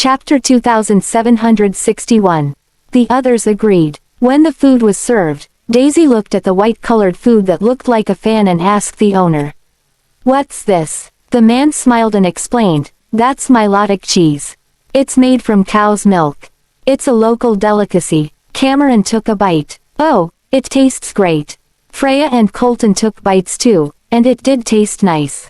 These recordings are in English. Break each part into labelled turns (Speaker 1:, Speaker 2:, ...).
Speaker 1: Chapter 2761. The others agreed. When the food was served, Daisy looked at the white-colored food that looked like a fan and asked the owner. "What's this?" The man smiled and explained, "That's Milotic cheese. It's made from cow's milk. It's a local delicacy." Cameron took a bite. "Oh, it tastes great." Freya and Colton took bites too, and it did taste nice.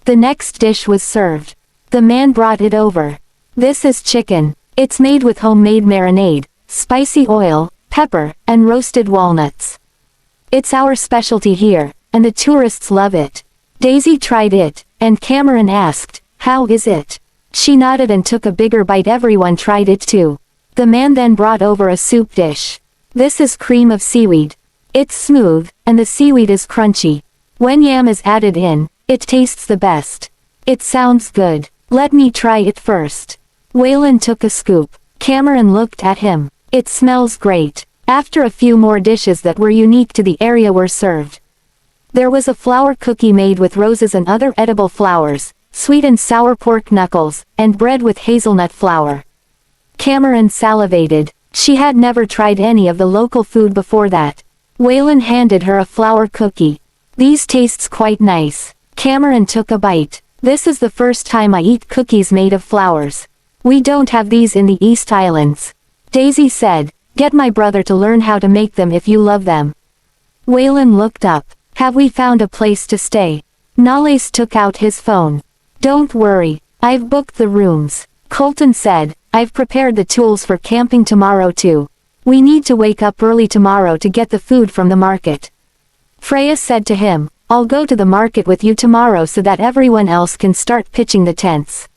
Speaker 1: The next dish was served. The man brought it over. "This is chicken. It's made with homemade marinade, spicy oil, pepper, and roasted walnuts. It's our specialty here, and the tourists love it." Daisy tried it, and Cameron asked, "How is it?" She nodded and took a bigger bite. Everyone tried it too. The man then brought over a soup dish. "This is cream of seaweed. It's smooth, and the seaweed is crunchy. When yam is added in, it tastes the best. It sounds good. Let me try it first." Waylon took a scoop. Cameron looked at him. "It smells great." After a few more dishes that were unique to the area were served. There was a flour cookie made with roses and other edible flowers, sweet and sour pork knuckles, and bread with hazelnut flour. Cameron salivated. She had never tried any of the local food before that. Waylon handed her a flour cookie. "These tastes quite nice." Cameron took a bite. "This is the first time I eat cookies made of flowers. We don't have these in the East Islands." Daisy said, "Get my brother to learn how to make them if you love them." Waylon looked up. "Have we found a place to stay?" Nalles took out his phone. "Don't worry, I've booked the rooms." Colton said, "I've prepared the tools for camping tomorrow too. We need to wake up early tomorrow to get the food from the market." Freya said to him, "I'll go to the market with you tomorrow so that everyone else can start pitching the tents."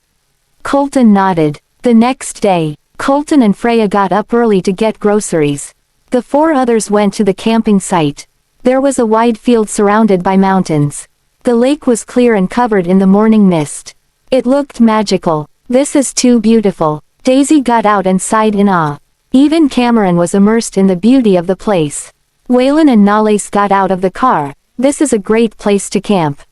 Speaker 1: Colton nodded. The next day, Colton and Freya got up early to get groceries. The four others went to the camping site. There was a wide field surrounded by mountains. The lake was clear and covered in the morning mist. It looked magical. "This is too beautiful." Daisy got out and sighed in awe. Even Cameron was immersed in the beauty of the place. Waylon and Nalles got out of the car. "This is a great place to camp.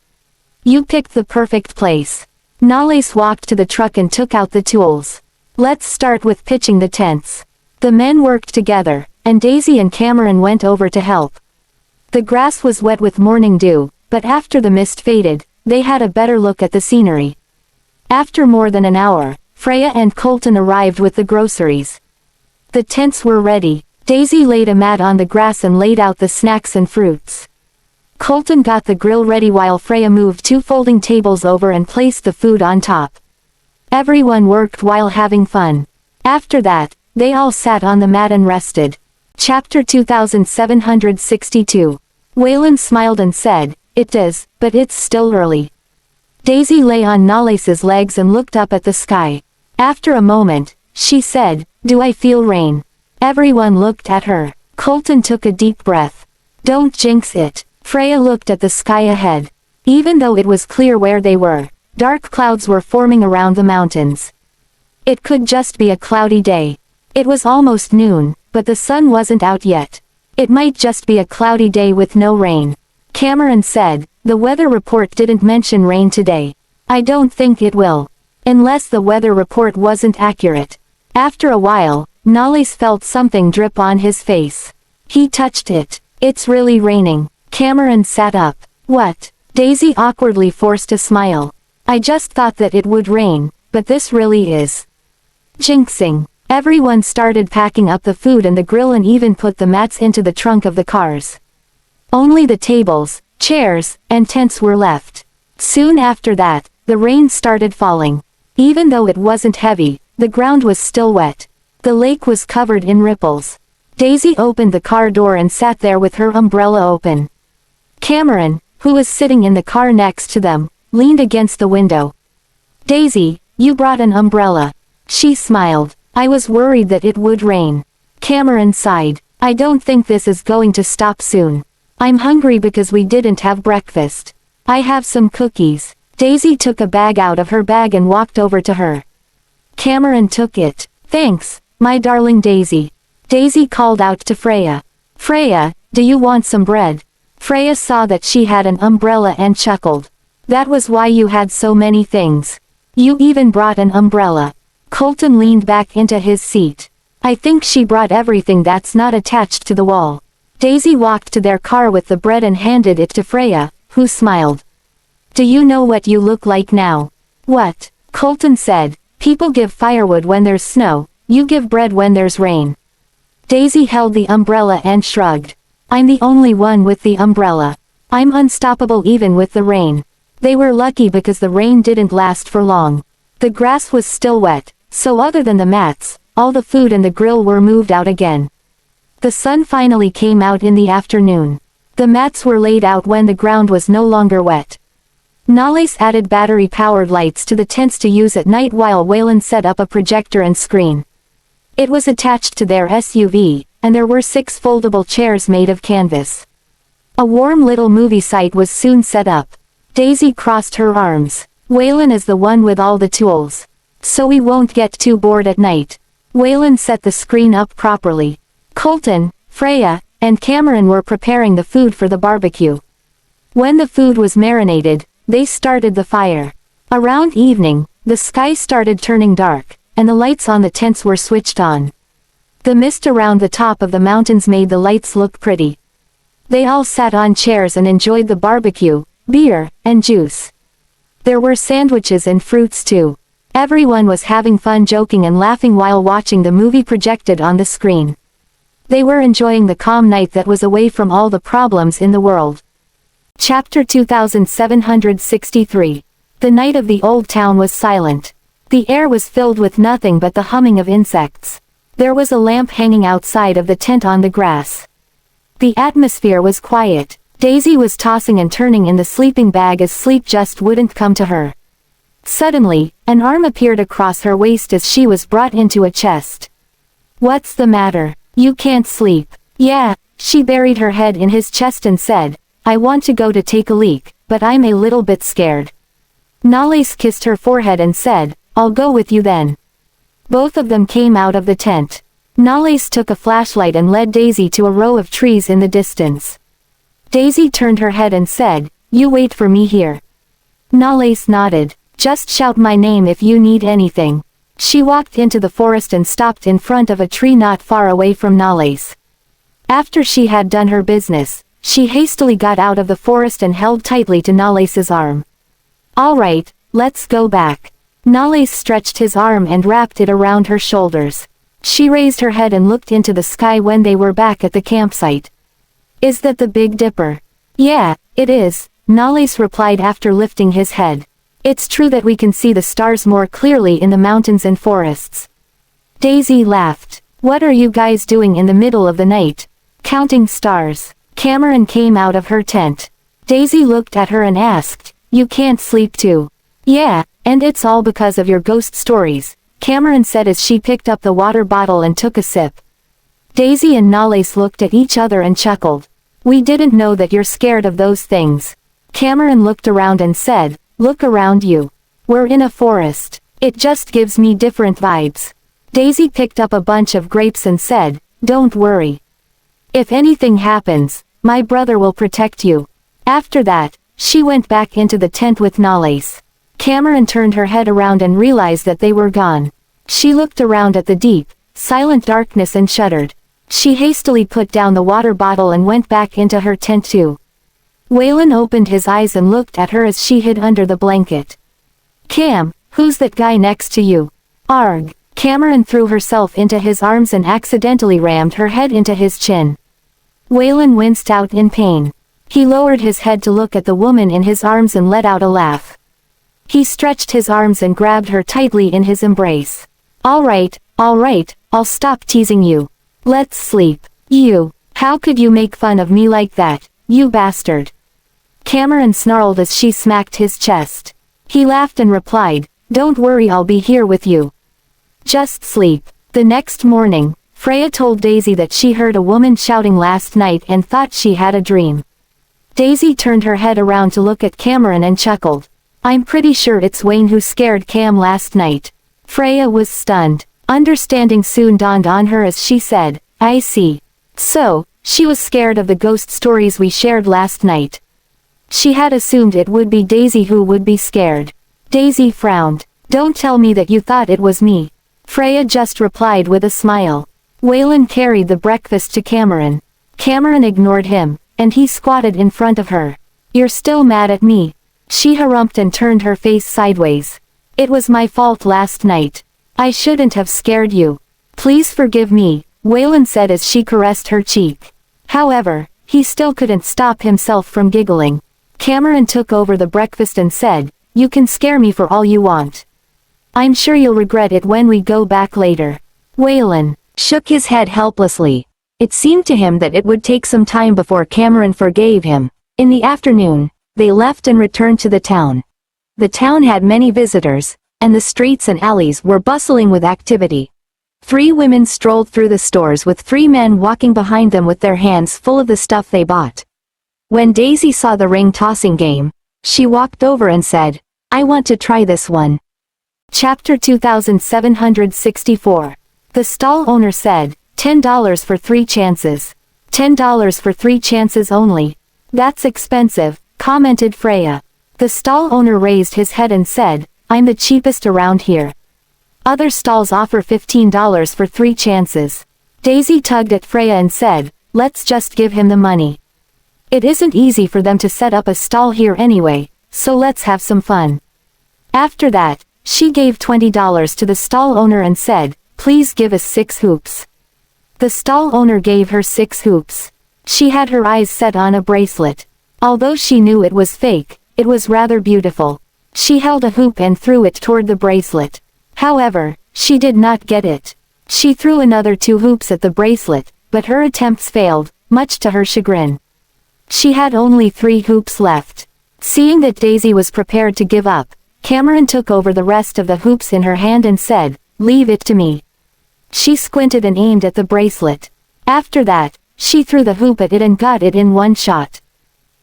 Speaker 1: You picked the perfect place." Nalles walked to the truck and took out the tools. "Let's start with pitching the tents." The men worked together, and Daisy and Cameron went over to help. The grass was wet with morning dew, but after the mist faded, they had a better look at the scenery. After more than an hour, Freya and Colton arrived with the groceries. The tents were ready. Daisy laid a mat on the grass and laid out the snacks and fruits. Colton got the grill ready while Freya moved two folding tables over and placed the food on top. Everyone worked while having fun. After that, they all sat on the mat and rested. Chapter 2762. Waylon smiled and said, "It is, but it's still early." Daisy lay on Nalles's legs and looked up at the sky. After a moment, she said, "Do I feel rain?" Everyone looked at her. Colton took a deep breath. "Don't jinx it." Freya looked at the sky ahead. Even though it was clear where they were, dark clouds were forming around the mountains. It could just be a cloudy day. It was almost noon, but the sun wasn't out yet. It might just be a cloudy day with no rain. Cameron said, "The weather report didn't mention rain today. I don't think it will. Unless the weather report wasn't accurate." After a while, Nalles felt something drip on his face. He touched it. "It's really raining." Cameron sat up. "What?" Daisy awkwardly forced a smile. "I just thought that it would rain, but this really is jinxing." Everyone started packing up the food and the grill and even put the mats into the trunk of the cars. Only the tables, chairs, and tents were left. Soon after that, the rain started falling. Even though it wasn't heavy, the ground was still wet. The lake was covered in ripples. Daisy opened the car door and sat there with her umbrella open. Cameron, who was sitting in the car next to them, leaned against the window. "Daisy, you brought an umbrella." She smiled. "I was worried that it would rain." Cameron sighed. "I don't think this is going to stop soon. I'm hungry because we didn't have breakfast. I have some cookies." Daisy took a bag out of her bag and walked over to her. Cameron took it. "Thanks, my darling Daisy." Daisy called out to Freya. "Freya, do you want some bread?" Freya saw that she had an umbrella and chuckled. "That was why you had so many things. You even brought an umbrella." Colton leaned back into his seat. I think she brought everything that's not attached to the wall. Daisy walked to their car with the bread and handed it to Freya, who smiled. Do you know what you look like now? What? Colton said, people give firewood when there's snow, you give bread when there's rain. Daisy held the umbrella and shrugged. I'm the only one with the umbrella. I'm unstoppable even with the rain. They were lucky because the rain didn't last for long. The grass was still wet, so other than the mats, all the food and the grill were moved out again. The sun finally came out in the afternoon. The mats were laid out when the ground was no longer wet. Nalles added battery-powered lights to the tents to use at night while Waylon set up a projector and screen. It was attached to their SUV, and there were 6 foldable chairs made of canvas. A warm little movie site was soon set up. Daisy crossed her arms. Waylon is the one with all the tools. So we won't get too bored at night. Waylon set the screen up properly. Colton, Freya, and Cameron were preparing the food for the barbecue. When the food was marinated, they started the fire. Around evening, the sky started turning dark, and the lights on the tents were switched on. The mist around the top of the mountains made the lights look pretty. They all sat on chairs and enjoyed the barbecue, beer, and juice. There were sandwiches and fruits too. Everyone was having fun joking and laughing while watching the movie projected on the screen. They were enjoying the calm night that was away from all the problems in the world. Chapter 2763. The night of the old town was silent. The air was filled with nothing but the humming of insects. There was a lamp hanging outside of the tent on the grass. The atmosphere was quiet. Daisy was tossing and turning in the sleeping bag as sleep just wouldn't come to her. Suddenly, an arm appeared across her waist as she was brought into a chest. What's the matter? You can't sleep. Yeah, she buried her head in his chest and said, I want to go to take a leak, but I'm a little bit scared. Nalles kissed her forehead and said, I'll go with you then. Both of them came out of the tent. Nalles took a flashlight and led Daisy to a row of trees in the distance. Daisy turned her head and said, You wait for me here. Nalles nodded. Just shout my name if you need anything. She walked into the forest and stopped in front of a tree not far away from Nalles. After she had done her business, she hastily got out of the forest and held tightly to Nalles's arm. All right, let's go back. Nalles stretched his arm and wrapped it around her shoulders. She raised her head and looked into the sky when they were back at the campsite. Is that the Big Dipper? Yeah, it is, Nalles replied after lifting his head. It's true that we can see the stars more clearly in the mountains and forests. Daisy laughed. What are you guys doing in the middle of the night? Counting stars. Cameron came out of her tent. Daisy looked at her and asked, You can't sleep too? Yeah, and it's all because of your ghost stories, Cameron said as she picked up the water bottle and took a sip. Daisy and Nalles looked at each other and chuckled. We didn't know that you're scared of those things. Cameron looked around and said, Look around you. We're in a forest. It just gives me different vibes. Daisy picked up a bunch of grapes and said, Don't worry. If anything happens, my brother will protect you. After that, she went back into the tent with Nalles. Cameron turned her head around and realized that they were gone. She looked around at the deep, silent darkness and shuddered. She hastily put down the water bottle and went back into her tent too. Waylon opened his eyes and looked at her as she hid under the blanket. Cam, who's that guy next to you? Arg. Cameron threw herself into his arms and accidentally rammed her head into his chin. Waylon winced out in pain. He lowered his head to look at the woman in his arms and let out a laugh. He stretched his arms and grabbed her tightly in his embrace. All right, I'll stop teasing you. Let's sleep. You, how could you make fun of me like that, you bastard? Cameron snarled as she smacked his chest. He laughed and replied, Don't worry, I'll be here with you. Just sleep. The next morning, Freya told Daisy that she heard a woman shouting last night and thought she had a dream. Daisy turned her head around to look at Cameron and chuckled. I'm pretty sure it's Wayne who scared Cam last night. Freya was stunned. Understanding soon dawned on her as she said, I see. So, she was scared of the ghost stories we shared last night. She had assumed it would be Daisy who would be scared. Daisy frowned. Don't tell me that you thought it was me. Freya just replied with a smile. Waylon carried the breakfast to Cameron. Cameron ignored him, and he squatted in front of her. You're still mad at me? She harumphed and turned her face sideways. It was my fault last night. I shouldn't have scared you. Please forgive me, Waylon said as she caressed her cheek. However, he still couldn't stop himself from giggling. Cameron took over the breakfast and said, "You can scare me for all you want. I'm sure you'll regret it when we go back later." Waylon shook his head helplessly. It seemed to him that it would take some time before Cameron forgave him. In the afternoon, they left and returned to the town. The town had many visitors, and the streets and alleys were bustling with activity. 3 women strolled through the stores with 3 men walking behind them with their hands full of the stuff they bought. When Daisy saw the ring-tossing game, she walked over and said, "I want to try this one." Chapter 2764. The stall owner said, $10 for 3 chances. $10 for 3 chances only. That's expensive, commented Freya. The stall owner raised his head and said, "I'm the cheapest around here. Other stalls offer $15 for 3 chances." Daisy tugged at Freya and said, "Let's just give him the money. It isn't easy for them to set up a stall here anyway, so let's have some fun." After that, she gave $20 to the stall owner and said, "Please give us 6 hoops." The stall owner gave her 6 hoops. She had her eyes set on a bracelet. Although she knew it was fake, it was rather beautiful. She held a hoop and threw it toward the bracelet. However, she did not get it. She threw another 2 hoops at the bracelet, but her attempts failed, much to her chagrin. She had only 3 hoops left. Seeing that Daisy was prepared to give up, Cameron took over the rest of the hoops in her hand and said, "Leave it to me." She squinted and aimed at the bracelet. After that, she threw the hoop at it and got it in one shot.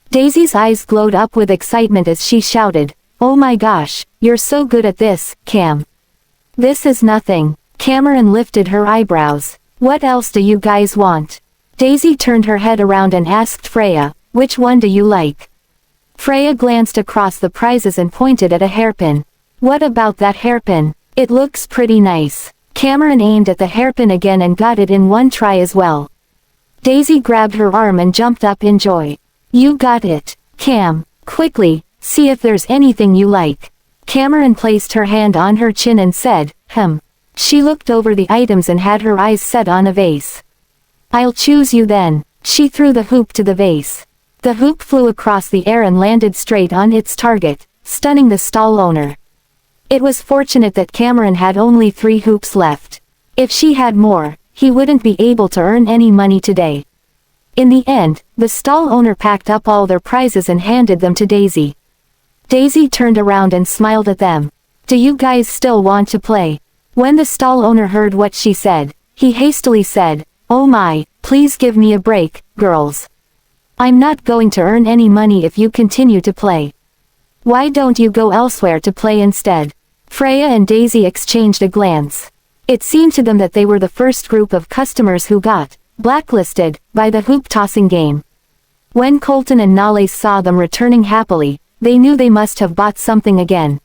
Speaker 1: Daisy's eyes glowed up with excitement as she shouted, "Oh my gosh, you're so good at this, Cam." "This is nothing." Cameron lifted her eyebrows. "What else do you guys want?" Daisy turned her head around and asked Freya, "Which one do you like?" Freya glanced across the prizes and pointed at a hairpin. "What about that hairpin? It looks pretty nice." Cameron aimed at the hairpin again and got it in one try as well. Daisy grabbed her arm and jumped up in joy. "You got it, Cam. Quickly, see if there's anything you like." Cameron placed her hand on her chin and said, She looked over the items and had her eyes set on a vase. "I'll choose you then." She threw the hoop to the vase. The hoop flew across the air and landed straight on its target, stunning the stall owner. It was fortunate that Cameron had only 3 hoops left. If she had more, he wouldn't be able to earn any money today. In the end, the stall owner packed up all their prizes and handed them to Daisy. Daisy turned around and smiled at them. "Do you guys still want to play?" When the stall owner heard what she said, he hastily said, "Oh my, please give me a break, girls. I'm not going to earn any money if you continue to play. Why don't you go elsewhere to play instead?" Freya and Daisy exchanged a glance. It seemed to them that they were the first group of customers who got blacklisted by the hoop-tossing game. When Colton and Nalles saw them returning happily, they knew they must have bought something again.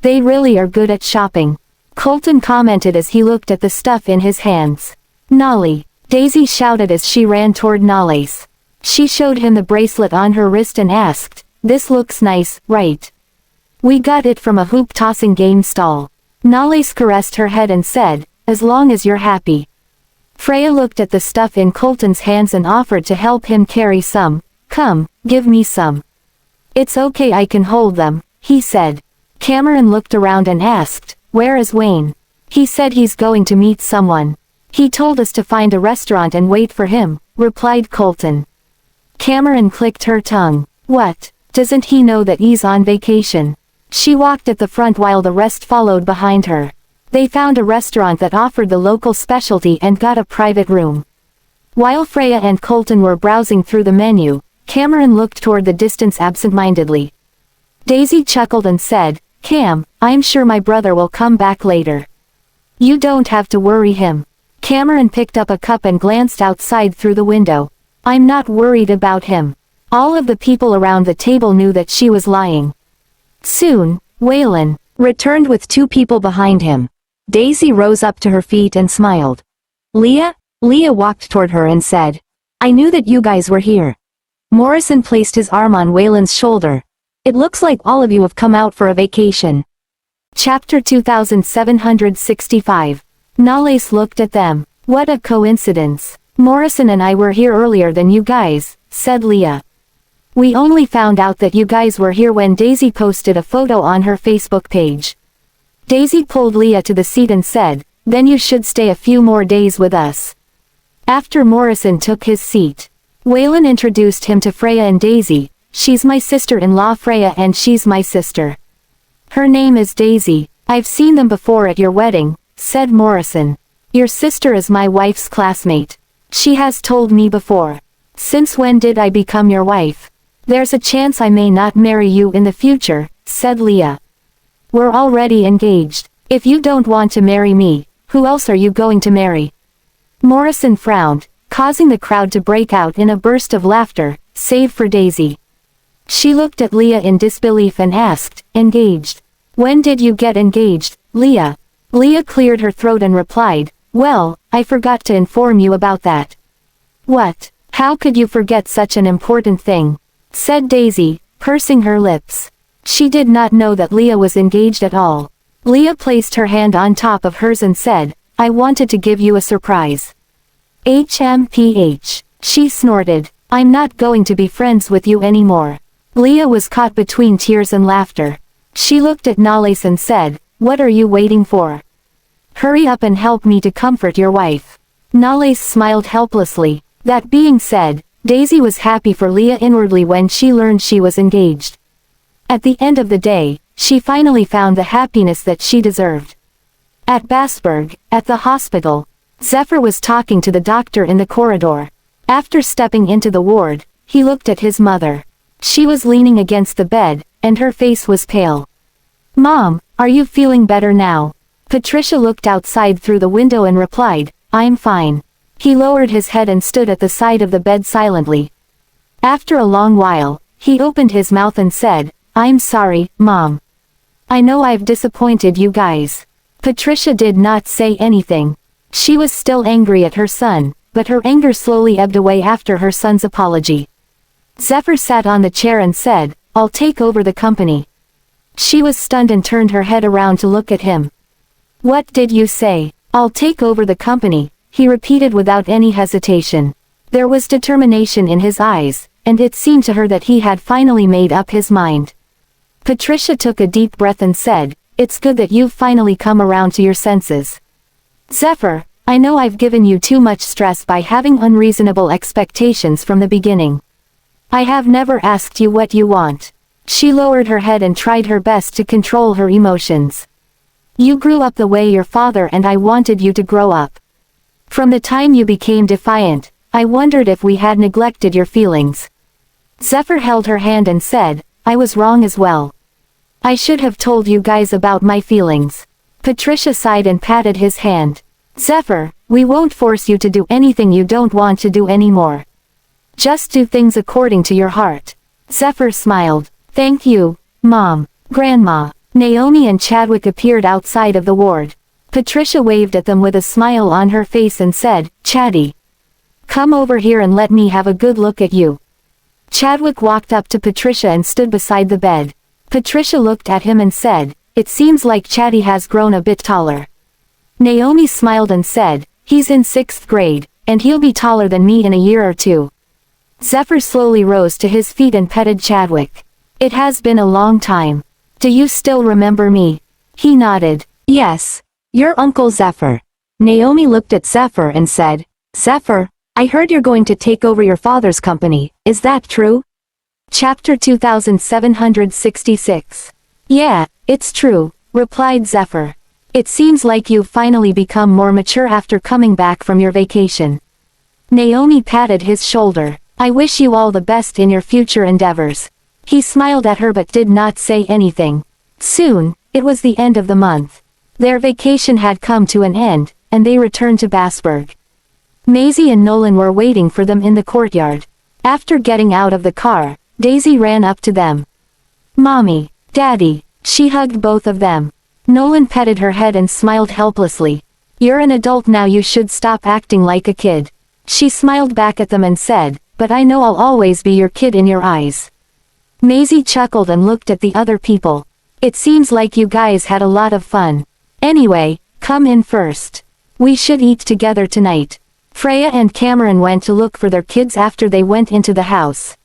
Speaker 1: "They really are good at shopping," Colton commented as he looked at the stuff in his hands. "Nolly," Daisy shouted as she ran toward Nalles. She showed him the bracelet on her wrist and asked, "This looks nice, right? We got it from a hoop-tossing game stall." Nalles caressed her head and said, "As long as you're happy." Freya looked at the stuff in Colton's hands and offered to help him carry some. "Come, give me some." "It's okay, I can hold them," he said. Cameron looked around and asked, "Where is Wayne?" "He said he's going to meet someone. He told us to find a restaurant and wait for him," replied Colton. Cameron clicked her tongue. "What? Doesn't he know that he's on vacation?" She walked at the front while the rest followed behind her. They found a restaurant that offered the local specialty and got a private room. While Freya and Colton were browsing through the menu, Cameron looked toward the distance absent-mindedly. Daisy chuckled and said, "Cam, I'm sure my brother will come back later. You don't have to worry him." Cameron picked up a cup and glanced outside through the window. "I'm not worried about him." All of the people around the table knew that she was lying. Soon, Waylon returned with 2 people behind him. Daisy rose up to her feet and smiled. Leah? Leah walked toward her and said, I knew that you guys were here. Morrison placed his arm on Waylon's shoulder. It looks like all of you have come out for a vacation. Chapter 2765. Nalais looked at them. What a coincidence. Morrison and I were here earlier than you guys, said Leah. We only found out that you guys were here when Daisy posted a photo on her Facebook page. Daisy pulled Leah to the seat and said, then you should stay a few more days with us. After Morrison took his seat, Waylon introduced him to Freya and Daisy. She's my sister-in-law Freya and she's my sister. Her name is Daisy. I've seen them before at your wedding, said Morrison. Your sister is my wife's classmate. She has told me before. Since when did I become your wife? There's a chance I may not marry you in the future, said Leah. We're already engaged. If you don't want to marry me, who else are you going to marry? Morrison frowned, causing the crowd to break out in a burst of laughter, save for Daisy. She looked at Leah in disbelief and asked, engaged? When did you get engaged, Leah? Leah cleared her throat and replied, well, I forgot to inform you about that. What? How could you forget such an important thing? Said Daisy, pursing her lips. She did not know that Leah was engaged at all. Leah placed her hand on top of hers and said, I wanted to give you a surprise. HMPH. She snorted, I'm not going to be friends with you anymore. Leah was caught between tears and laughter. She looked at Nalais and said, what are you waiting for? Hurry up and help me to comfort your wife. Nalais smiled helplessly. That being said, Daisy was happy for Leah inwardly when she learned she was engaged. At the end of the day, she finally found the happiness that she deserved. At Basberg, at the hospital, Zephyr was talking to the doctor in the corridor. After stepping into the ward, he looked at his mother. She was leaning against the bed, and her face was pale. Mom, are you feeling better now? Patricia looked outside through the window and replied, I'm fine. He lowered his head and stood at the side of the bed silently. After a long while, he opened his mouth and said, I'm sorry, Mom. I know I've disappointed you guys. Patricia did not say anything. She was still angry at her son, but her anger slowly ebbed away after her son's apology. Zephyr sat on the chair and said, I'll take over the company. She was stunned and turned her head around to look at him. What did you say? I'll take over the company, he repeated without any hesitation. There was determination in his eyes, and it seemed to her that he had finally made up his mind. Patricia took a deep breath and said, it's good that you've finally come around to your senses. Zephyr, I know I've given you too much stress by having unreasonable expectations from the beginning. I have never asked you what you want. She lowered her head and tried her best to control her emotions. You grew up the way your father and I wanted you to grow up. From the time you became defiant, I wondered if we had neglected your feelings. Zephyr held her hand and said, I was wrong as well. I should have told you guys about my feelings. Patricia sighed and patted his hand. Zephyr, we won't force you to do anything you don't want to do anymore. Just do things according to your heart. Zephyr smiled. Thank you, Mom. Grandma. Naomi and Chadwick appeared outside of the ward. Patricia waved at them with a smile on her face and said, Chaddy. Come over here and let me have a good look at you. Chadwick walked up to Patricia and stood beside the bed. Patricia looked at him and said, it seems like Chaddy has grown a bit taller. Naomi smiled and said, he's in 6th grade, and he'll be taller than me in a year or two. Zephyr slowly rose to his feet and petted Chadwick. It has been a long time. Do you still remember me? He nodded. Yes. Your Uncle Zephyr. Naomi looked at Zephyr and said, Zephyr, I heard you're going to take over your father's company, is that true? Chapter 2766. Yeah, it's true, replied Zephyr. It seems like you've finally become more mature after coming back from your vacation. Naomi patted his shoulder. I wish you all the best in your future endeavors. He smiled at her but did not say anything. Soon, it was the end of the month. Their vacation had come to an end, and they returned to Basberg. Maisie and Nolan were waiting for them in the courtyard. After getting out of the car, Daisy ran up to them. Mommy, Daddy, she hugged both of them. Nolan petted her head and smiled helplessly. You're an adult now, you should stop acting like a kid. She smiled back at them and said, but I know I'll always be your kid in your eyes. Maisie chuckled and looked at the other people. It seems like you guys had a lot of fun. Anyway, come in first. We should eat together tonight. Freya and Cameron went to look for their kids after they went into the house.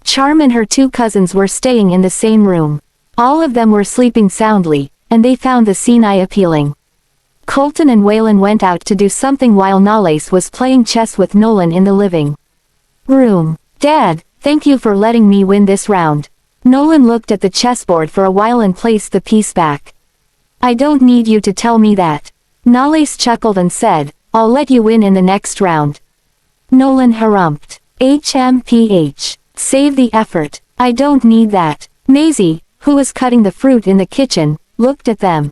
Speaker 1: Charm and her two cousins were staying in the same room. All of them were sleeping soundly, and they found the scene eye-appealing. Colton and Waylon went out to do something while Nalais was playing chess with Nolan in the living room. Dad, thank you for letting me win this round. Nolan looked at the chessboard for a while and placed the piece back. I don't need you to tell me that. Nalais chuckled and said, I'll let you win in the next round. Nolan harumphed. HMPH. Save the effort. I don't need that. Maisie, who was cutting the fruit in the kitchen, looked at them.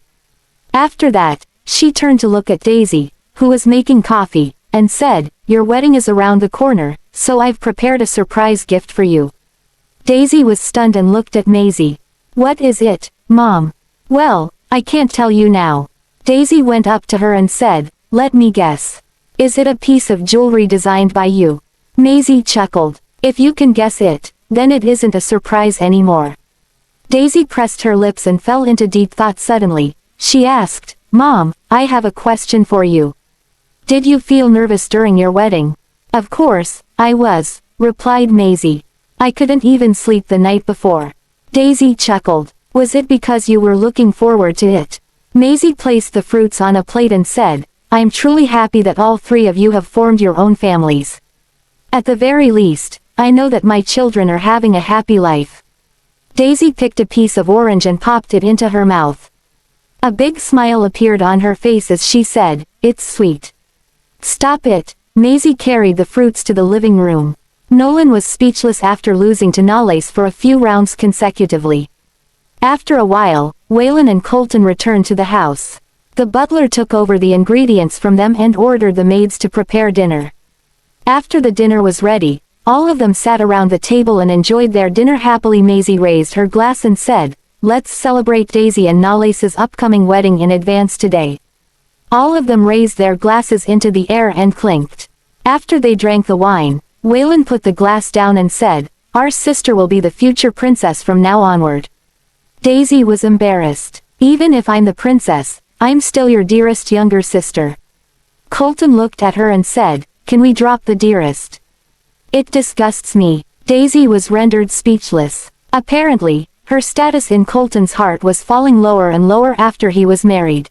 Speaker 1: After that, she turned to look at Daisy, who was making coffee, and said, your wedding is around the corner, so I've prepared a surprise gift for you. Daisy was stunned and looked at Maisie. What is it, Mom? Well, I can't tell you now. Daisy went up to her and said, let me guess. Is it a piece of jewelry designed by you? Maisie chuckled. If you can guess it, then it isn't a surprise anymore. Daisy pressed her lips and fell into deep thought suddenly. She asked, Mom, I have a question for you. Did you feel nervous during your wedding? Of course, I was, replied Maisie. I couldn't even sleep the night before. Daisy chuckled. Was it because you were looking forward to it? Maisie placed the fruits on a plate and said, I'm truly happy that all three of you have formed your own families. At the very least, I know that my children are having a happy life. Daisy picked a piece of orange and popped it into her mouth. A big smile appeared on her face as she said, it's sweet. Stop it. Maisie carried the fruits to the living room. Nolan was speechless after losing to Nalais for a few rounds consecutively. After a while, Waylon and Colton returned to the house. The butler took over the ingredients from them and ordered the maids to prepare dinner. After the dinner was ready, all of them sat around the table and enjoyed their dinner happily. Maisie raised her glass and said, let's celebrate Daisy and Nalais's upcoming wedding in advance today. All of them raised their glasses into the air and clinked. After they drank the wine, Waylon put the glass down and said, our sister will be the future princess from now onward. Daisy was embarrassed. Even if I'm the princess, I'm still your dearest younger sister. Colton looked at her and said, can we drop the dearest? It disgusts me. Daisy was rendered speechless. Apparently, her status in Colton's heart was falling lower and lower after he was married.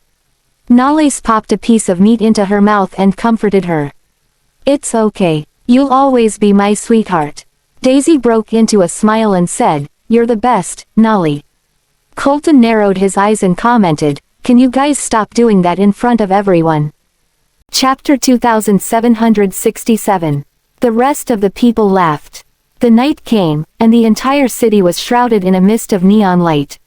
Speaker 1: Nalais popped a piece of meat into her mouth and comforted her. It's okay. You'll always be my sweetheart. Daisy broke into a smile and said, you're the best, Nolly. Colton narrowed his eyes and commented, can you guys stop doing that in front of everyone? Chapter 2767. The rest of the people laughed. The night came, and the entire city was shrouded in a mist of neon light.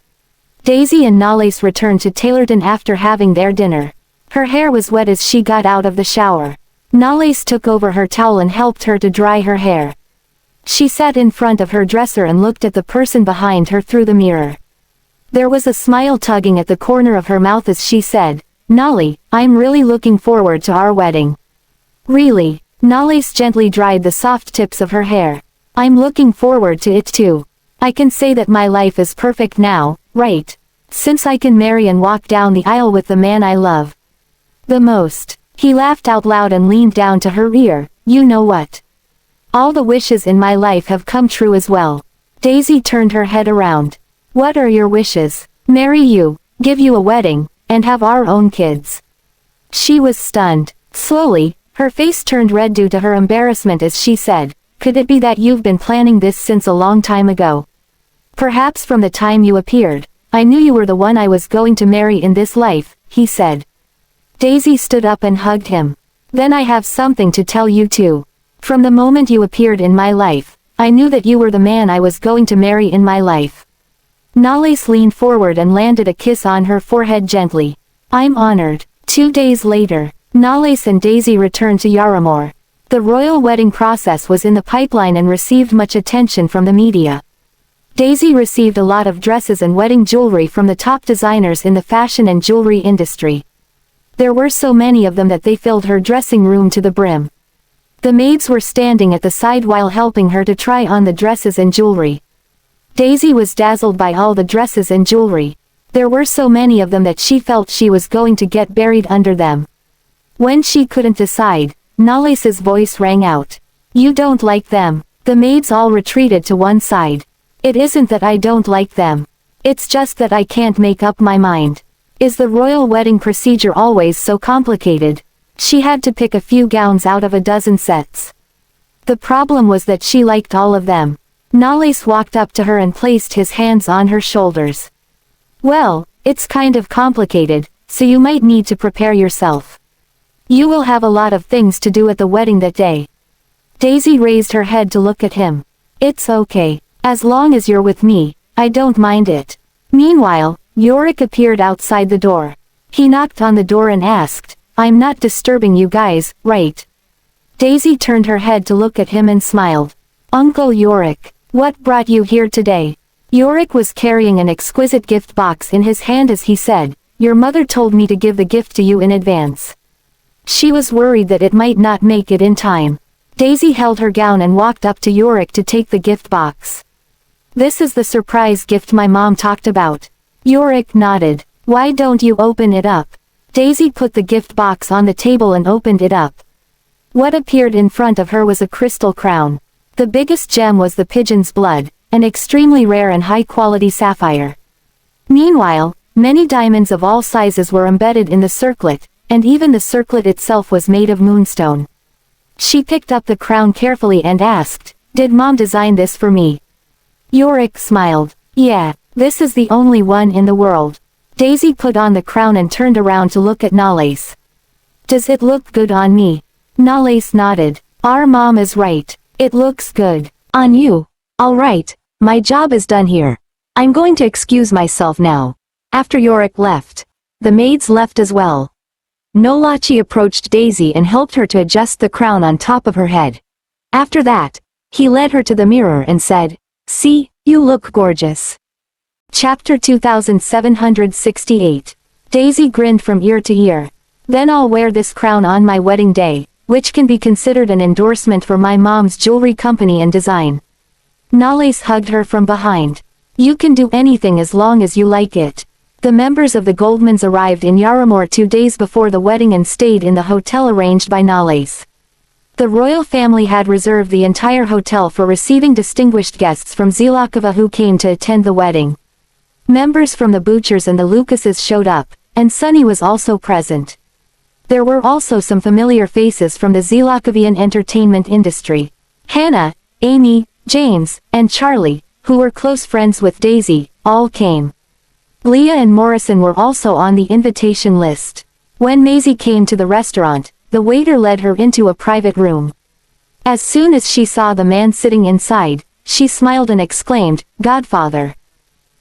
Speaker 1: Daisy and Nalais returned to Taylorton after having their dinner. Her hair was wet as she got out of the shower. Nalais took over her towel and helped her to dry her hair. She sat in front of her dresser and looked at the person behind her through the mirror. There was a smile tugging at the corner of her mouth as she said, Nolly, I'm really looking forward to our wedding. Really? Nalais gently dried the soft tips of her hair. I'm looking forward to it too. I can say that my life is perfect now, right? Since I can marry and walk down the aisle with the man I love the most. He laughed out loud and leaned down to her ear. You know what? All the wishes in my life have come true as well. Daisy turned her head around. What are your wishes? Marry you, give you a wedding, and have our own kids. She was stunned. Slowly, her face turned red due to her embarrassment as she said, could it be that you've been planning this since a long time ago? Perhaps from the time you appeared. I knew you were the one I was going to marry in this life, he said. Daisy stood up and hugged him. Then I have something to tell you too. From the moment you appeared in my life, I knew that you were the man I was going to marry in my life. Nalais leaned forward and landed a kiss on her forehead gently. I'm honored. 2 days later, Nalais and Daisy returned to Yaramore. The royal wedding process was in the pipeline and received much attention from the media. Daisy received a lot of dresses and wedding jewelry from the top designers in the fashion and jewelry industry. There were so many of them that they filled her dressing room to the brim. The maids were standing at the side while helping her to try on the dresses and jewelry. Daisy was dazzled by all the dresses and jewelry. There were so many of them that she felt she was going to get buried under them. When she couldn't decide, Nalace's voice rang out. "You don't like them." The maids all retreated to one side. "It isn't that I don't like them. It's just that I can't make up my mind. Is the royal wedding procedure always so complicated?" She had to pick a few gowns out of a dozen sets. The problem was that she liked all of them. Nalace walked up to her and placed his hands on her shoulders. "Well, it's kind of complicated, so you might need to prepare yourself. You will have a lot of things to do at the wedding that day." Daisy raised her head to look at him. "It's okay. As long as you're with me, I don't mind it." Meanwhile, Yorick appeared outside the door. He knocked on the door and asked, "I'm not disturbing you guys, right?" Daisy turned her head to look at him and smiled. "Uncle Yorick, what brought you here today?" Yorick was carrying an exquisite gift box in his hand as he said, "Your mother told me to give the gift to you in advance. She was worried that it might not make it in time." Daisy held her gown and walked up to Yorick to take the gift box. "This is the surprise gift my mom talked about." Yorick nodded. "Why don't you open it up?" Daisy put the gift box on the table and opened it up. What appeared in front of her was a crystal crown. The biggest gem was the pigeon's blood, an extremely rare and high-quality sapphire. Meanwhile, many diamonds of all sizes were embedded in the circlet, and even the circlet itself was made of moonstone. She picked up the crown carefully and asked, "Did Mom design this for me?" Yorick smiled. "Yeah, this is the only one in the world." Daisy put on the crown and turned around to look at Nalace. "Does it look good on me?" Nalace nodded. "Our mom is right. It looks good on you." "All right, my job is done here. I'm going to excuse myself now." After Yorick left, the maids left as well. Nolachi approached Daisy and helped her to adjust the crown on top of her head. After that, he led her to the mirror and said, "See, you look gorgeous." Chapter 2768. Daisy grinned from ear to ear. "Then I'll wear this crown on my wedding day, which can be considered an endorsement for my mom's jewelry company and design." Nalace hugged her from behind. "You can do anything as long as you like it." The members of the Goldmans arrived in Yaramore 2 days before the wedding and stayed in the hotel arranged by Nalace. The royal family had reserved the entire hotel for receiving distinguished guests from Zilakova who came to attend the wedding. Members from the Butchers and the Lucases showed up, and Sunny was also present. There were also some familiar faces from the Zilakovian entertainment industry. Hannah, Amy, James, and Charlie, who were close friends with Daisy, all came. Leah and Morrison were also on the invitation list. When Maisie came to the restaurant, the waiter led her into a private room. As soon as she saw the man sitting inside, she smiled and exclaimed, "Godfather."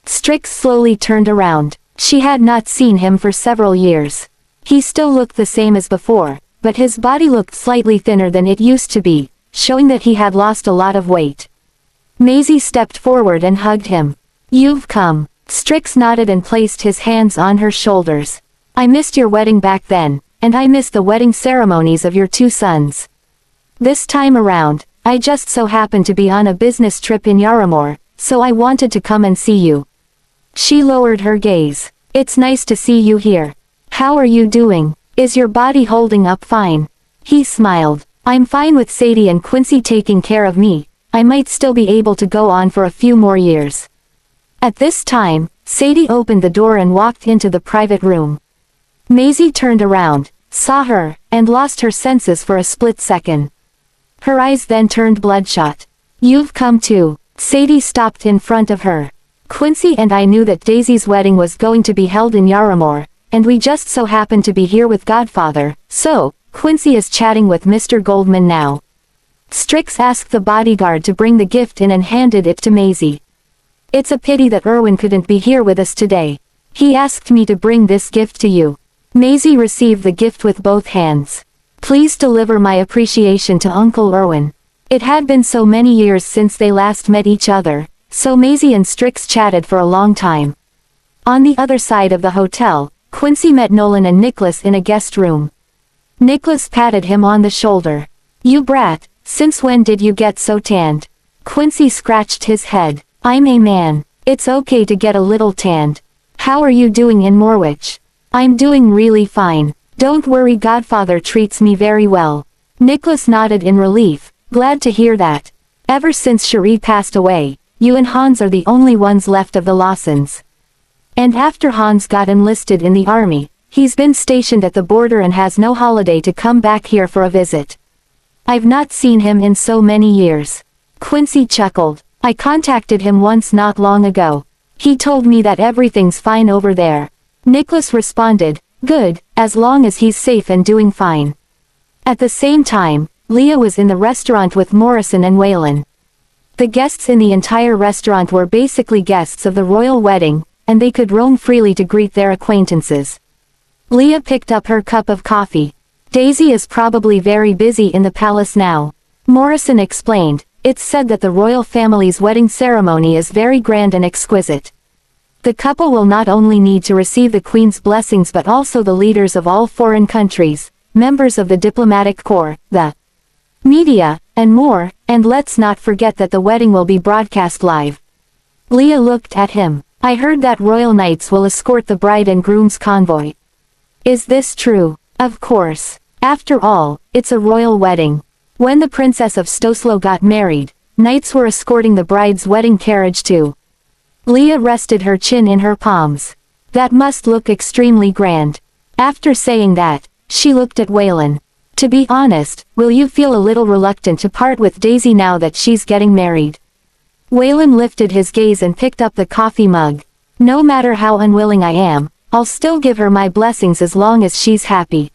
Speaker 1: Strix slowly turned around. She had not seen him for several years. He still looked the same as before, but his body looked slightly thinner than it used to be, showing that he had lost a lot of weight. Maisie stepped forward and hugged him. "You've come." Strix nodded and placed his hands on her shoulders. "I missed your wedding back then, and I missed the wedding ceremonies of your 2 sons. This time around, I just so happened to be on a business trip in Yaramore, so I wanted to come and see you." She lowered her gaze. "It's nice to see you here. How are you doing? Is your body holding up fine?" He smiled. "I'm fine with Sadie and Quincy taking care of me. I might still be able to go on for a few more years." At this time, Sadie opened the door and walked into the private room. Maisie turned around, saw her, and lost her senses for a split second. Her eyes then turned bloodshot. "You've come too." Sadie stopped in front of her. "Quincy and I knew that Daisy's wedding was going to be held in Yaramore, and we just so happened to be here with Godfather, so, Quincy is chatting with Mr. Goldman now." Strix asked the bodyguard to bring the gift in and handed it to Maisie. "It's a pity that Erwin couldn't be here with us today. He asked me to bring this gift to you." Maisie received the gift with both hands. "Please deliver my appreciation to Uncle Erwin. It had been so many years since they last met each other, so Maisie and Strix chatted for a long time. On the other side of the hotel, Quincy met Nolan and Nicholas in a guest room. Nicholas patted him on the shoulder. "You brat, since when did you get so tanned?" Quincy scratched his head. "I'm a man. It's okay to get a little tanned. How are you doing in Norwich?" "I'm doing really fine. Don't worry, Godfather treats me very well." Nicholas nodded in relief, glad to hear that. "Ever since Cherie passed away, you and Hans are the only ones left of the Lawsons. And after Hans got enlisted in the army, he's been stationed at the border and has no holiday to come back here for a visit. I've not seen him in so many years." Quincy chuckled. "I contacted him once not long ago. He told me that everything's fine over there." Nicholas responded, "Good, as long as he's safe and doing fine." At the same time, Leah was in the restaurant with Morrison and Waylon. The guests in the entire restaurant were basically guests of the royal wedding, and they could roam freely to greet their acquaintances. Leah picked up her cup of coffee. "Daisy is probably very busy in the palace now," Morrison explained. "It's said that the royal family's wedding ceremony is very grand and exquisite. The couple will not only need to receive the Queen's blessings but also the leaders of all foreign countries, members of the diplomatic corps, the media, and more, and let's not forget that the wedding will be broadcast live." Leah looked at him. "I heard that royal knights will escort the bride and groom's convoy. Is this true?" "Of course. After all, it's a royal wedding. When the Princess of Stoslow got married, knights were escorting the bride's wedding carriage too." Leah rested her chin in her palms. "That must look extremely grand." After saying that, she looked at Waylon. "To be honest, will you feel a little reluctant to part with Daisy now that she's getting married?" Waylon lifted his gaze and picked up the coffee mug. "No matter how unwilling I am, I'll still give her my blessings as long as she's happy."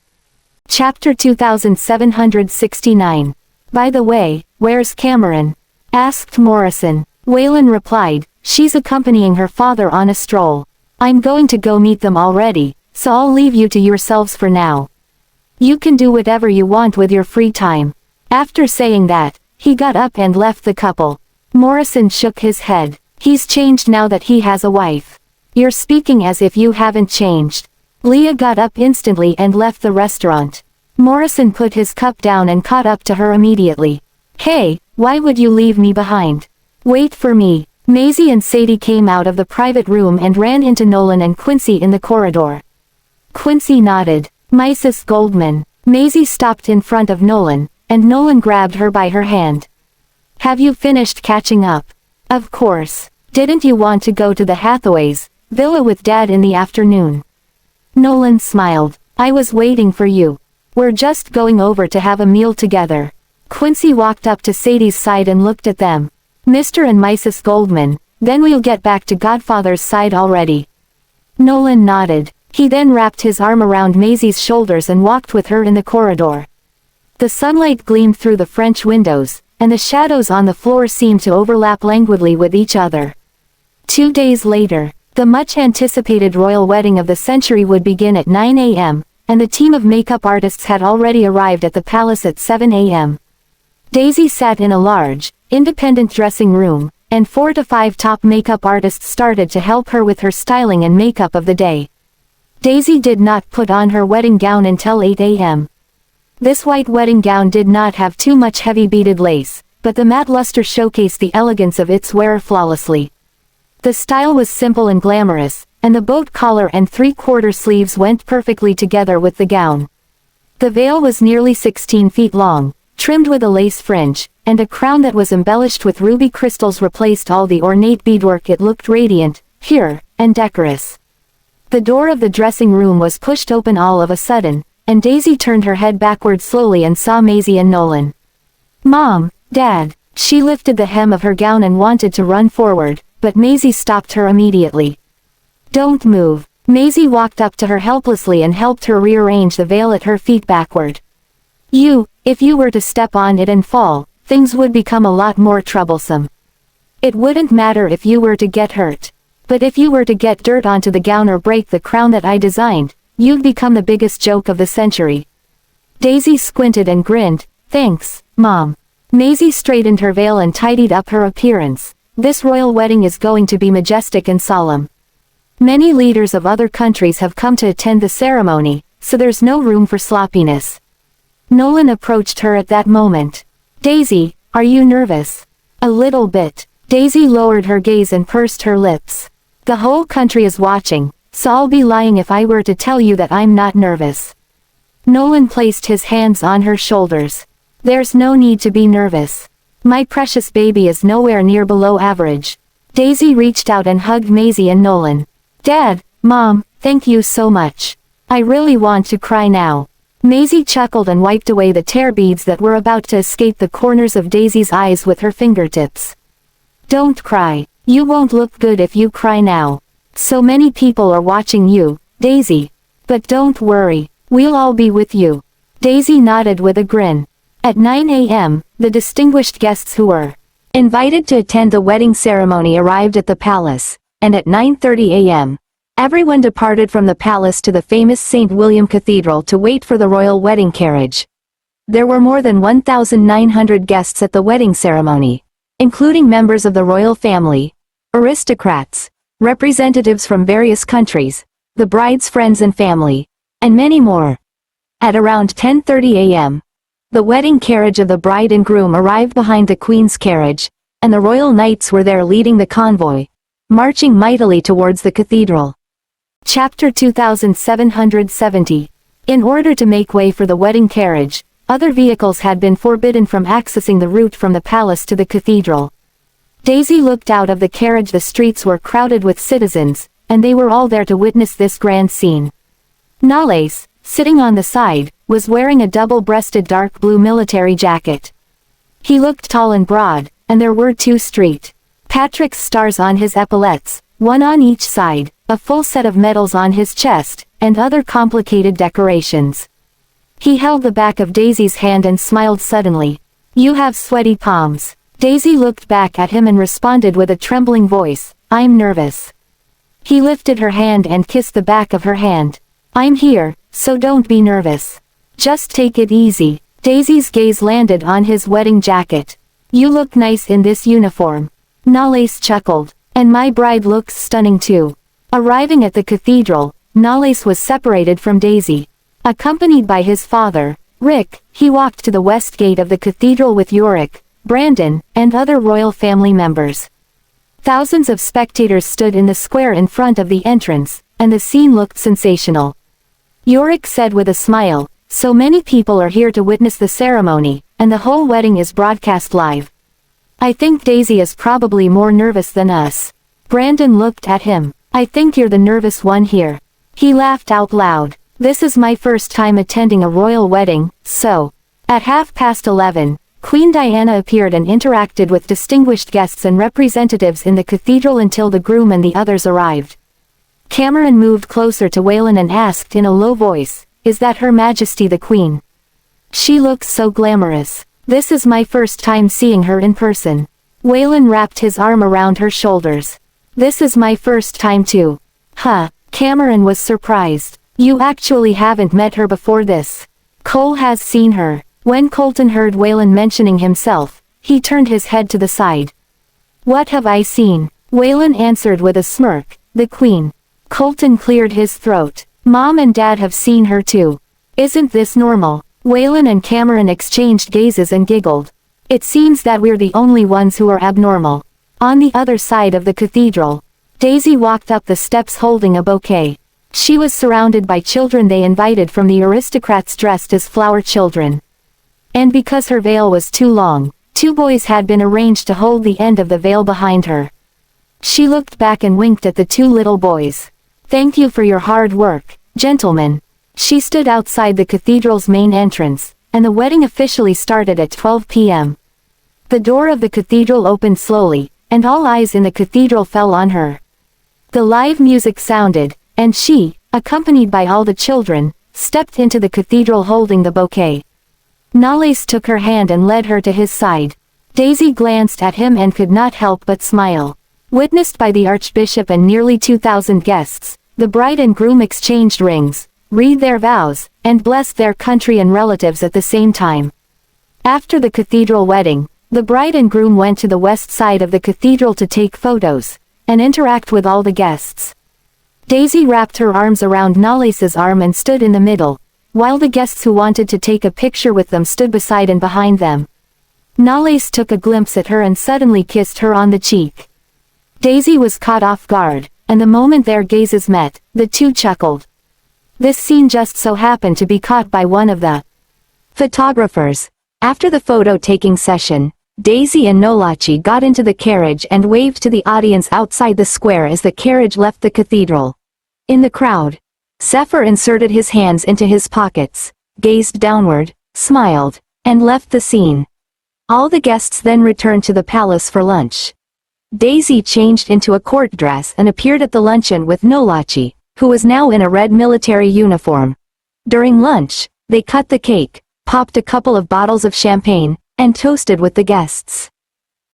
Speaker 1: Chapter 2769. "By the way, where's Cameron?" asked Morrison. Waylon replied, "She's accompanying her father on a stroll. I'm going to go meet them already, so I'll leave you to yourselves for now. You can do whatever you want with your free time." After saying that, he got up and left the couple. Morrison shook his head. "He's changed now that he has a wife." "You're speaking as if you haven't changed." Leah got up instantly and left the restaurant. Morrison put his cup down and caught up to her immediately. "Hey, why would you leave me behind? Wait for me." Maisie and Sadie came out of the private room and ran into Nolan and Quincy in the corridor. Quincy nodded. "Mrs. Goldman." Maisie stopped in front of Nolan, and Nolan grabbed her by her hand. "Have you finished catching up?" "Of course. Didn't you want to go to the Hathaways' villa with Dad in the afternoon?" Nolan smiled. "I was waiting for you. We're just going over to have a meal together." Quincy walked up to Sadie's side and looked at them. "Mr. and Mrs. Goldman, then we'll get back to Godfather's side already." Nolan nodded. He then wrapped his arm around Maisie's shoulders and walked with her in the corridor. The sunlight gleamed through the French windows, and the shadows on the floor seemed to overlap languidly with each other. 2 days later, the much-anticipated royal wedding of the century would begin at 9 a.m., and the team of makeup artists had already arrived at the palace at 7 a.m. Daisy sat in a large, independent dressing room, and 4 to 5 top makeup artists started to help her with her styling and makeup of the day. Daisy did not put on her wedding gown until 8 a.m. This white wedding gown did not have too much heavy beaded lace, but the matte luster showcased the elegance of its wearer flawlessly. The style was simple and glamorous, and the boat collar and 3/4 sleeves went perfectly together with the gown. The veil was nearly 16 feet long, trimmed with a lace fringe, and a crown that was embellished with ruby crystals replaced all the ornate beadwork. It looked radiant, pure, and decorous. The door of the dressing room was pushed open all of a sudden, and Daisy turned her head backward slowly and saw Maisie and Nolan. "Mom, Dad." She lifted the hem of her gown and wanted to run forward, but Maisie stopped her immediately. "Don't move." Maisie walked up to her helplessly and helped her rearrange the veil at her feet backward. If you were to step on it and fall, things would become a lot more troublesome. It wouldn't matter if you were to get hurt. But if you were to get dirt onto the gown or break the crown that I designed, you'd become the biggest joke of the century." Daisy squinted and grinned. "Thanks, Mom." Maisie straightened her veil and tidied up her appearance. this royal wedding is going to be majestic and solemn. Many leaders of other countries have come to attend the ceremony, so there's no room for sloppiness. Nolan approached her at that moment. Daisy, are you nervous? A little bit. Daisy lowered her gaze and pursed her lips. The whole country is watching, so I'll be lying if I were to tell you that I'm not nervous. Nolan placed his hands on her shoulders. There's no need to be nervous. My precious baby is nowhere near below average. Daisy reached out and hugged Maisie and Nolan. Dad, Mom, thank you so much. I really want to cry now. Maisie chuckled and wiped away the tear beads that were about to escape the corners of Daisy's eyes with her fingertips. Don't cry. You won't look good if you cry now. So many people are watching you, Daisy. But don't worry, we'll all be with you. Daisy nodded with a grin. At 9 a.m., the distinguished guests who were invited to attend the wedding ceremony arrived at the palace, and at 9:30 a.m., everyone departed from the palace to the famous St. William Cathedral to wait for the royal wedding carriage. There were more than 1,900 guests at the wedding ceremony, including members of the royal family, aristocrats, representatives from various countries, the bride's friends and family, and many more. At around 10:30 a.m., the wedding carriage of the bride and groom arrived behind the Queen's carriage, and the royal knights were there leading the convoy, marching mightily towards the cathedral. Chapter 2770. In order to make way for the wedding carriage, other vehicles had been forbidden from accessing the route from the palace to the cathedral. Daisy looked out of the carriage. The streets were crowded with citizens, and they were all there to witness this grand scene. Nalais, sitting on the side, was wearing a double-breasted dark blue military jacket. He looked tall and broad, and there were two St. Patrick's stars on his epaulettes, one on each side, a full set of medals on his chest, and other complicated decorations. He held the back of Daisy's hand and smiled suddenly. You have sweaty palms. Daisy looked back at him and responded with a trembling voice, I'm nervous. He lifted her hand and kissed the back of her hand. I'm here, so don't be nervous. Just take it easy. Daisy's gaze landed on his wedding jacket. You look nice in this uniform. Nalais chuckled. And my bride looks stunning too. Arriving at the cathedral, Nalais was separated from Daisy. Accompanied by his father, Rick, he walked to the west gate of the cathedral with Yorick, Brandon, and other royal family members. Thousands of spectators stood in the square in front of the entrance, and the scene looked sensational. Yorick said with a smile, so many people are here to witness the ceremony, and the whole wedding is broadcast live. I think Daisy is probably more nervous than us. Brandon looked at him. I think you're the nervous one here. He laughed out loud. This is my first time attending a royal wedding, so. At 11:30, Queen Diana appeared and interacted with distinguished guests and representatives in the cathedral until the groom and the others arrived. Cameron moved closer to Waylon and asked in a low voice, Is that Her Majesty the Queen? She looks so glamorous. This is my first time seeing her in person. Waylon wrapped his arm around her shoulders. This is my first time too. Huh, Cameron was surprised. You actually haven't met her before this. Cole has seen her. When Colton heard Waylon mentioning himself, he turned his head to the side. What have I seen? Waylon answered with a smirk, the Queen. Colton cleared his throat. Mom and Dad have seen her too. Isn't this normal? Waylon and Cameron exchanged gazes and giggled. It seems that we're the only ones who are abnormal. On the other side of the cathedral, Daisy walked up the steps holding a bouquet. She was surrounded by children they invited from the aristocrats dressed as flower children. And because her veil was too long, two boys had been arranged to hold the end of the veil behind her. She looked back and winked at the two little boys. Thank you for your hard work, gentlemen. She stood outside the cathedral's main entrance, and the wedding officially started at 12 p.m. The door of the cathedral opened slowly, and all eyes in the cathedral fell on her. The live music sounded, and she, accompanied by all the children, stepped into the cathedral holding the bouquet. Nalais took her hand and led her to his side. Daisy glanced at him and could not help but smile. Witnessed by the Archbishop and nearly 2,000 guests, the bride and groom exchanged rings, read their vows, and blessed their country and relatives at the same time. After the cathedral wedding, The bride and groom went to the west side of the cathedral to take photos and interact with all the guests. Daisy wrapped her arms around Nalace's arm and stood in the middle, while the guests who wanted to take a picture with them stood beside and behind them. Nalace took a glimpse at her and suddenly kissed her on the cheek. Daisy was caught off guard, and the moment their gazes met, the two chuckled. This scene just so happened to be caught by one of the photographers. After the photo-taking session, Daisy and Nolachi got into the carriage and waved to the audience outside the square as the carriage left the cathedral. In the crowd, Sefer inserted his hands into his pockets, gazed downward, smiled, and left the scene. All the guests then returned to the palace for lunch. Daisy changed into a court dress and appeared at the luncheon with Nolachi, who was now in a red military uniform. During lunch, they cut the cake, popped a couple of bottles of champagne, and toasted with the guests.